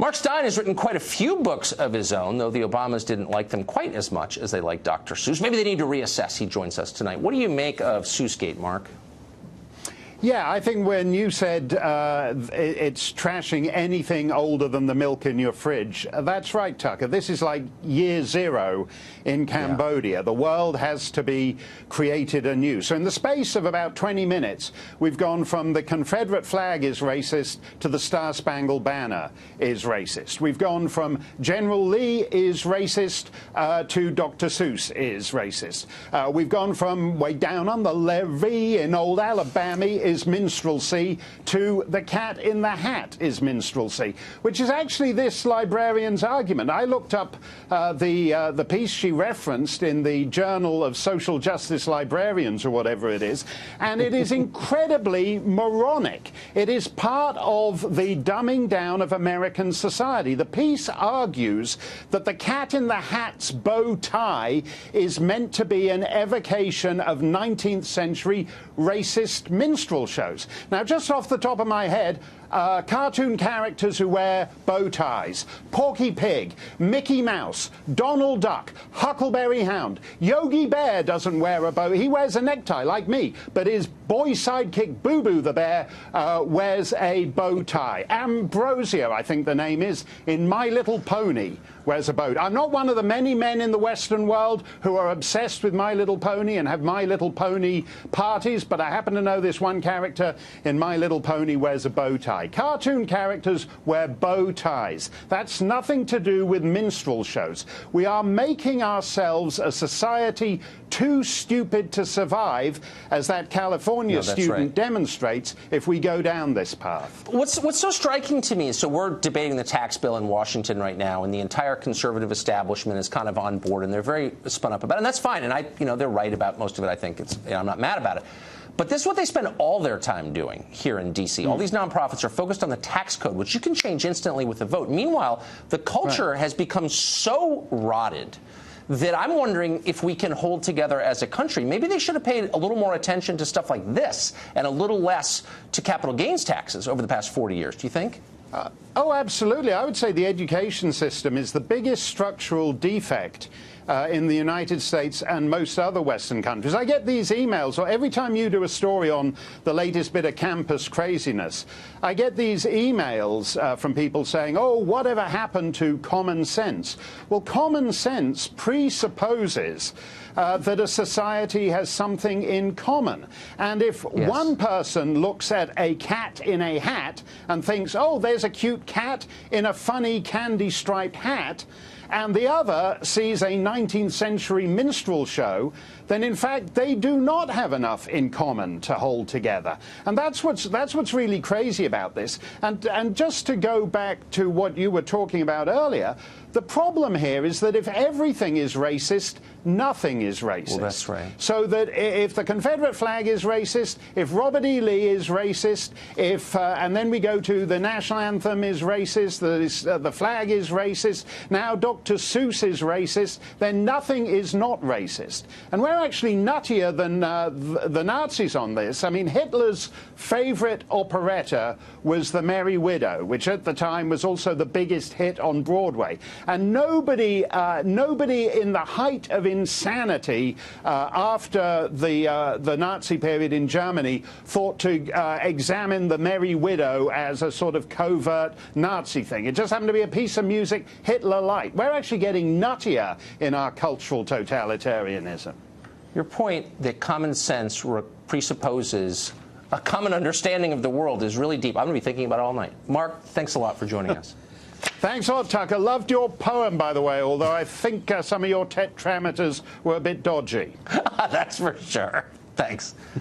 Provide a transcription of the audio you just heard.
Mark Steyn has written quite a few books of his own, though the Obamas didn't like them quite as much as they liked Dr. Seuss. Maybe they need to reassess. He joins us tonight. What do you make of Seussgate, Mark? Yeah, I think when you said it's trashing anything older than the milk in your fridge, that's right, Tucker. This is like year zero in Cambodia. Yeah. The world has to be created anew. So in the space of about 20 minutes, we've gone from the Confederate flag is racist to the Star-Spangled Banner is racist. We've gone from General Lee is racist to Dr. Seuss is racist. We've gone from way down on the levee in old Alabama is minstrelsy to the cat in the hat is minstrelsy, which is actually this librarian's argument. I looked up the piece she referenced in the Journal of Social Justice Librarians, or whatever it is, and it is incredibly moronic. It is part of the dumbing down of American society. The piece argues that the cat in the hat's bow tie is meant to be an evocation of 19th century racist minstrel shows. Now, just off the top of my head, cartoon characters who wear bow ties, Porky Pig, Mickey Mouse, Donald Duck, Huckleberry Hound. Yogi Bear doesn't wear a bow. He wears a necktie like me, but his boy sidekick Boo Boo the Bear wears a bow tie. Ambrosio, I think the name is, in My Little Pony wears a bow tie. I'm not one of the many men in the Western world who are obsessed with My Little Pony and have My Little Pony parties, but I happen to know this one character in My Little Pony wears a bow tie. Cartoon characters wear bow ties. That's nothing to do with minstrel shows. We are making ourselves a society too stupid to survive, as that California student demonstrates, if we go down this path. What's so striking to me is, so we're debating the tax bill in Washington right now, and the entire conservative establishment is kind of on board, and they're very spun up about it, and that's fine. And they're right about most of it. I think I'm not mad about it. But this is what they spend all their time doing here in D.C. All these nonprofits are focused on the tax code, which you can change instantly with a vote. Meanwhile, the culture has become so rotted that I'm wondering if we can hold together as a country. Maybe they should have paid a little more attention to stuff like this and a little less to capital gains taxes over the past 40 years. Do you think? Oh, absolutely. I would say the education system is the biggest structural defect in the United States and most other Western countries. I get these emails, or every time you do a story on the latest bit of campus craziness, I get these emails from people saying, oh, whatever happened to common sense? Well, common sense presupposes that a society has something in common. And if one person looks at a cat in a hat and thinks, oh, there's a cute cat in a funny candy-striped hat, and the other sees a 19th century minstrel show, then in fact they do not have enough in common to hold together. And that's what's really crazy about this. And just to go back to what you were talking about earlier, the problem here is that if everything is racist, nothing is racist. Well, that's right. So that if the Confederate flag is racist, if Robert E. Lee is racist, and then we go to the national anthem is racist, the flag is racist, now Dr. Seuss is racist, then nothing is not racist. And we're actually nuttier than the Nazis on this. I mean, Hitler's favorite operetta was The Merry Widow, which at the time was also the biggest hit on Broadway. And nobody in the height of insanity after the Nazi period in Germany thought to examine The Merry Widow as a sort of covert Nazi thing. It just happened to be a piece of music Hitler liked. We're actually getting nuttier in our cultural totalitarianism. Your point that common sense presupposes a common understanding of the world is really deep. I'm going to be thinking about it all night. Mark, thanks a lot for joining us. Thanks a lot, Tucker. Loved your poem, by the way, although I think some of your tetrameters were a bit dodgy. That's for sure. Thanks.